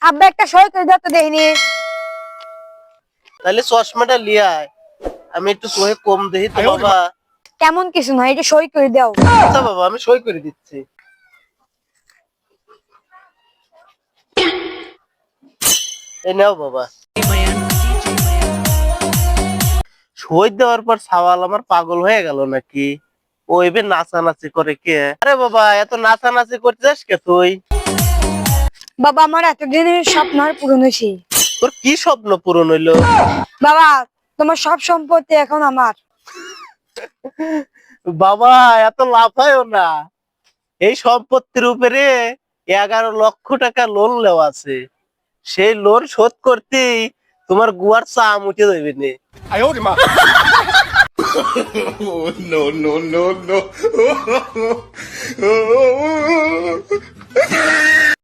আব্বা একটা সই করে দাও তো দেখিনি। তাহলে চশমাটা লিয়ে আয়, আমি একটু চোখে কম দেখি তো বাবা। কেমন কিছু নয়, এটা সই করে দাও। আচ্ছা বাবা, আমি সই করে দিচ্ছি। এই নাও বাবা। সই দেওয়ার পর সাওয়াল আমার পাগল হয়ে গেল নাকি? ও এবার নাচানাচি করে কে? আরে বাবা, এত নাচানাচি করছিস কে তুই? বাবা আমার এতদিনের স্বপ্ন আর পূরণ হয়েছে। তোর কি স্বপ্ন পূরণ হইলো? বাবা তোমার সব সম্পত্তি এখন আমার। বাবা এত লাফায়ও না, এই সম্পত্তির উপরে 11 লক্ষ টাকা লোন নেওয়া আছে। সেই লোন শোধ করতেই তোমার গুয়ার চাম উঠে যাবে নে। Oh, no, no, no, no.